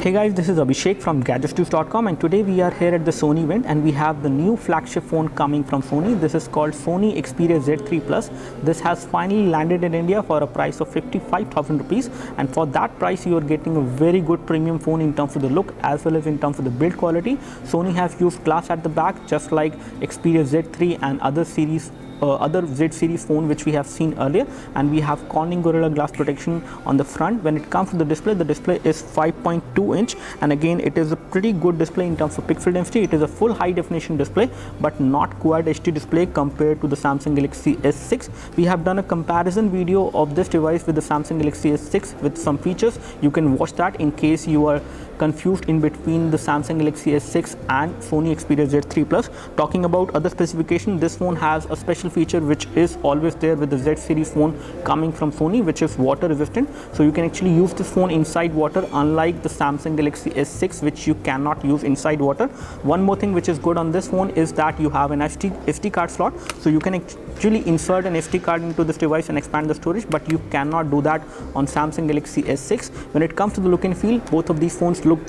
Hey guys, this is Abhishek from gadgetsnews.com, and today we are here at the Sony event and we have the new flagship phone coming from Sony. This is called Sony Xperia Z3 Plus. This has finally landed in India for a price of 55,000 rupees, and for that price you are getting a very good premium phone in terms of the look as well as in terms of the build quality. Sony has used glass at the back just like Xperia Z3 and other Z series phone which we have seen earlier, and we have Corning Gorilla Glass protection on the front. When it comes to the display is 5.2 inch, and again it is a pretty good display in terms of pixel density. It is a full high definition display but not Quad HD display compared to the Samsung Galaxy S6. We have done a comparison video of this device with the Samsung Galaxy S6 with some features. You can watch that in case you are confused in between the Samsung Galaxy S6 and Sony Xperia Z3 Plus. Talking about other specifications, this phone has a special feature which is always there with the Z series phone coming from Sony, which is water resistant. So you can actually use this phone inside water, unlike the Samsung Galaxy S6 which you cannot use inside water. One more thing which is good on this phone is that you have an SD card slot, so you can actually insert an SD card into this device and expand the storage, but you cannot do that on Samsung Galaxy S6. When it comes to the look and feel, both of these phones look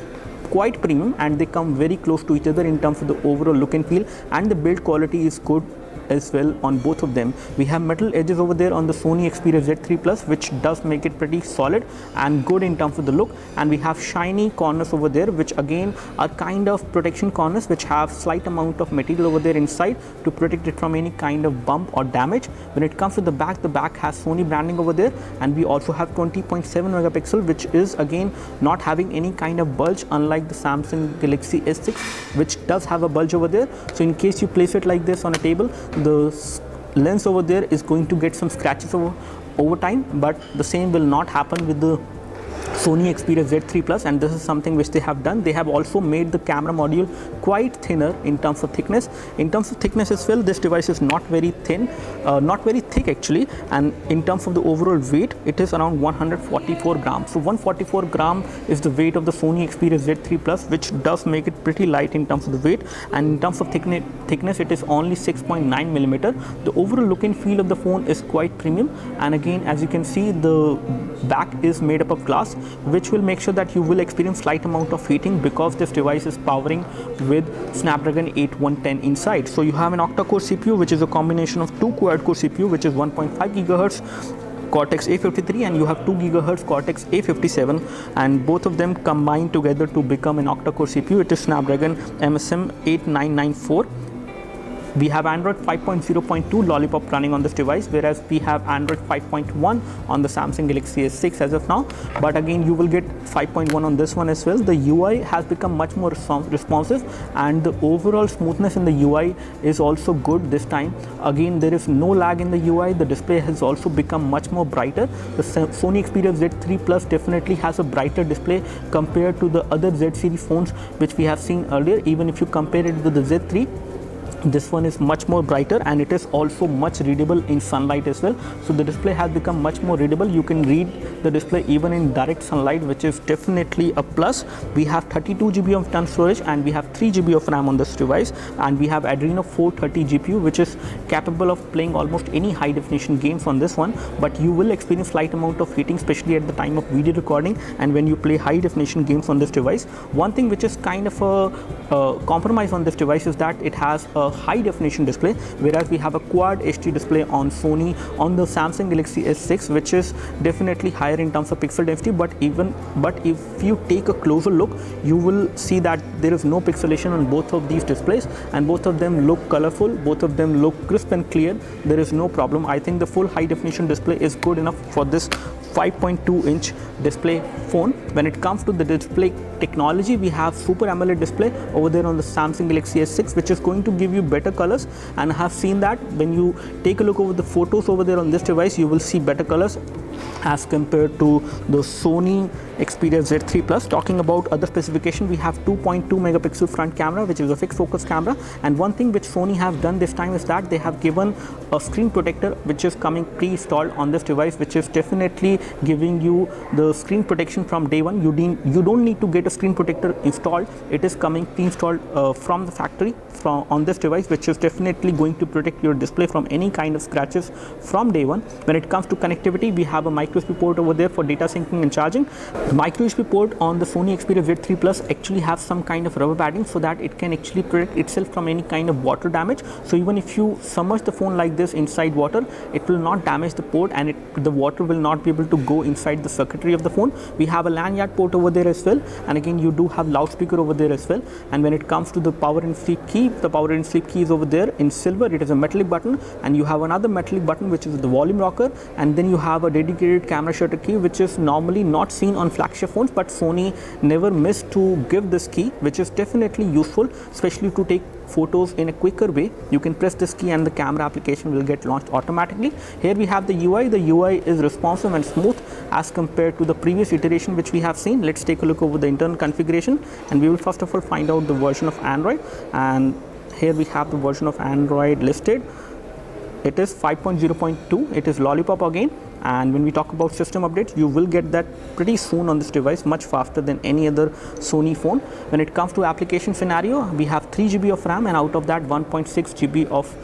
quite premium and they come very close to each other in terms of the overall look and feel, and the build quality is good as well on both of them. We have metal edges over there on the Sony Xperia Z3 Plus, which does make it pretty solid and good in terms of the look, and we have shiny corners over there which again are kind of protection corners which have slight amount of material over there inside to protect it from any kind of bump or damage. When it comes to the back has Sony branding over there, and we also have 20.7 megapixel, which is again not having any kind of bulge unlike the Samsung Galaxy S6 which does have a bulge over there. So in case you place it like this on a table, the lens over there is going to get some scratches over time, but the same will not happen with the Sony Xperia Z3 Plus, and this is something which they have done. They have also made the camera module quite thinner in terms of thickness. In terms of thickness as well, this device is not very thin, not very thick actually, and in terms of the overall weight, it is around 144 grams. So 144 gram is the weight of the Sony Xperia Z3 Plus, which does make it pretty light in terms of the weight, and in terms of thickness it is only 6.9 millimeter. The overall look and feel of the phone is quite premium, and again as you can see, the back is made up of glass, which will make sure that you will experience slight amount of heating because this device is powering with Snapdragon 8110 inside. So you have an octa-core CPU which is a combination of two quad-core CPU which is 1.5 GHz Cortex A53, and you have 2 GHz Cortex A57, and both of them combine together to become an octa-core CPU. It is Snapdragon MSM 8994. We have Android 5.0.2 Lollipop running on this device, whereas we have Android 5.1 on the Samsung Galaxy S6 as of now, but again you will get 5.1 on this one as well. The UI has become much more responsive, and the overall smoothness in the UI is also good this time. Again, there is no lag in the UI. The display has also become much more brighter. The Sony Xperia Z3 Plus definitely has a brighter display compared to the other Z series phones which we have seen earlier. Even if you compare it with the Z3, this one is much more brighter, and it is also much readable in sunlight as well. So the display has become much more readable. You can read the display even in direct sunlight, which is definitely a plus. We have 32 GB of internal storage, and we have 3 GB of RAM on this device, and we have Adreno 430 GPU which is capable of playing almost any high definition games on this one, but you will experience slight amount of heating, especially at the time of video recording and when you play high definition games on this device. One thing which is kind of a compromise on this device is that it has a high definition display, whereas we have a Quad HD display on the Samsung Galaxy S6, which is definitely higher in terms of pixel density, but if you take a closer look, you will see that there is no pixelation on both of these displays, and both of them look colorful, both of them look crisp and clear. There is no problem. I think the full high definition display is good enough for this 5.2 inch display phone. When it comes to the display technology, we have Super AMOLED display over there on the Samsung Galaxy S6, which is going to give you better colors, and I have seen that when you take a look over the photos over there on this device, you will see better colors as compared to the Sony Xperia Z3 Plus. Talking about other specification, we have 2.2 megapixel front camera, which is a fixed focus camera, and one thing which Sony have done this time is that they have given a screen protector which is coming pre-installed on this device, which is definitely giving you the screen protection from day one. You don't need to get a screen protector installed. It is coming pre-installed from the factory on this device, which is definitely going to protect your display from any kind of scratches from day one. When it comes to connectivity, we have a a micro USB port over there for data syncing and charging. The micro USB port on the Sony Xperia Z3 Plus actually has some kind of rubber padding so that it can actually protect itself from any kind of water damage. So even if you submerge the phone like this inside water, it will not damage the port, and the water will not be able to go inside the circuitry of the phone. We have a lanyard port over there as well, and again you do have loudspeaker over there as well. And when it comes to the power and sleep key, the power and sleep key is over there in silver. It is a metallic button, and you have another metallic button which is the volume rocker, and then you have a dedicated camera shutter key, which is normally not seen on flagship phones, but Sony never missed to give this key, which is definitely useful, especially to take photos in a quicker way. You can press this key and the camera application will get launched automatically. Here we have the UI. The UI is responsive and smooth as compared to the previous iteration which we have seen. Let's take a look over the internal configuration, and we will first of all find out the version of Android. And here we have the version of Android listed. It is 5.0.2. It is Lollipop again. And when we talk about system updates, you will get that pretty soon on this device, much faster than any other Sony phone. When it comes to application scenario, we have 3 GB of RAM, and out of that 1.6 GB of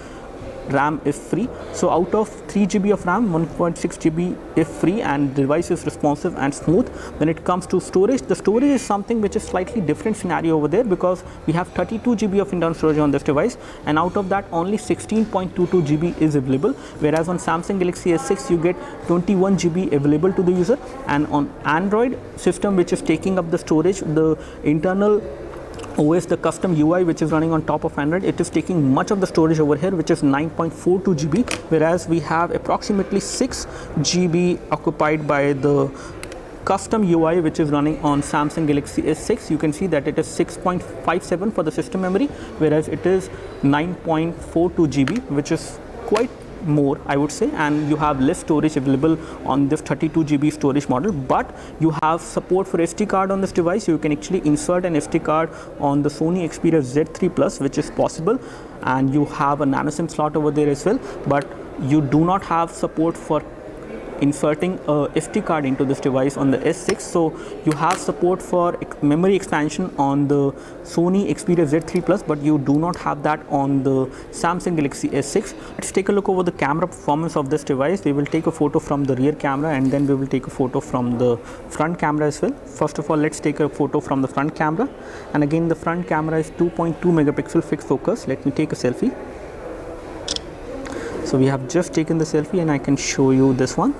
RAM is free. So out of 3 GB of RAM, 1.6 GB is free, and the device is responsive and smooth. When it comes to storage, the storage is something which is slightly different scenario over there, because we have 32 GB of internal storage on this device, and out of that only 16.22 GB is available, whereas on Samsung Galaxy S6 you get 21 GB available to the user. And on Android system, which is taking up the storage, the internal OS, the custom UI which is running on top of Android, it is taking much of the storage over here, which is 9.42 GB, whereas we have approximately 6 GB occupied by the custom UI which is running on Samsung Galaxy S6. You can see that it is 6.57 for the system memory, whereas it is 9.42 GB, which is quite more, I would say, and you have less storage available on this 32 GB storage model. But you have support for SD card on this device. You can actually insert an SD card on the Sony Xperia Z3 Plus, which is possible, and you have a nano SIM slot over there as well, but you do not have support for inserting a SD card into this device on the S6. So you have support for memory expansion on the Sony Xperia Z3 Plus, but you do not have that on the Samsung Galaxy S6. Let's take a look over the camera performance of this device. We will take a photo from the rear camera, and then we will take a photo from the front camera as well. First of all, let's take a photo from the front camera, and again the front camera is 2.2 megapixel fixed focus. Let me take a selfie. So we have just taken the selfie, and I can show you this one.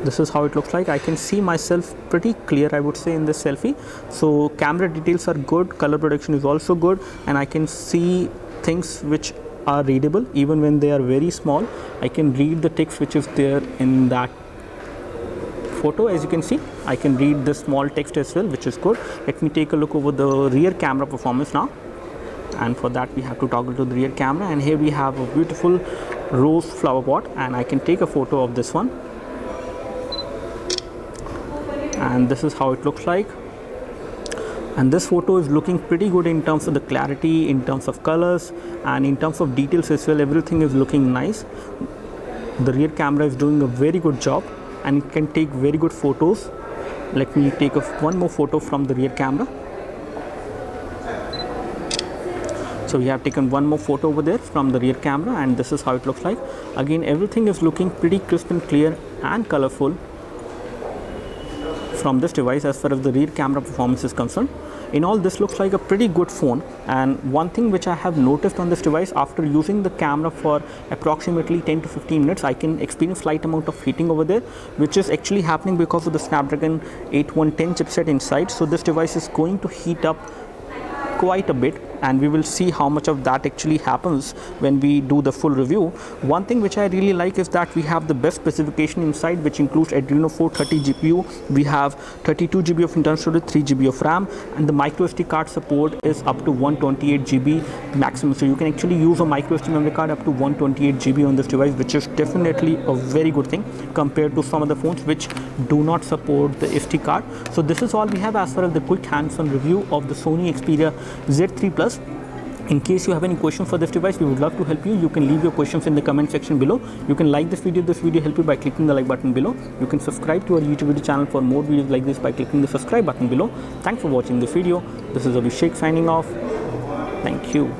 This is how it looks like. I can see myself pretty clear, I would say, in this selfie. So camera details are good, color production is also good, and I can see things which are readable even when they are very small. I can read the text which is there in that photo. As you can see, I can read the small text as well, which is good. Let me take a look over the rear camera performance now. And for that we have to toggle to the rear camera, and here we have a beautiful rose flower pot, and I can take a photo of this one, and this is how it looks like. And this photo is looking pretty good in terms of the clarity, in terms of colors, and in terms of details as well. Everything is looking nice. The rear camera is doing a very good job, and it can take very good photos. Let me take one more photo from the rear camera. So we have taken one more photo over there from the rear camera, and this is how it looks like. Again, everything is looking pretty crisp and clear and colorful from this device as far as the rear camera performance is concerned. In all, this looks like a pretty good phone. And one thing which I have noticed on this device, after using the camera for approximately 10 to 15 minutes, I can experience slight amount of heating over there, which is actually happening because of the Snapdragon 8110 chipset inside. So this device is going to heat up quite a bit, and we will see how much of that actually happens when we do the full review. One thing which I really like is that we have the best specification inside, which includes Adreno 430 GPU. We have 32 GB of internal storage, 3 GB of RAM, and the micro SD card support is up to 128 GB maximum. So you can actually use a micro SD memory card up to 128 GB on this device, which is definitely a very good thing compared to some of the phones which do not support the SD card. So this is all we have as far as the quick hands-on review of the Sony Xperia Z3 Plus. In case you have any questions for this device, we would love to help you. You can leave your questions in the comment section below. You can like this video. This video help you by clicking the like button below. You can subscribe to our YouTube video channel for more videos like this by clicking the subscribe button below. Thanks for watching this video. This is Abhishek signing off. Thank you.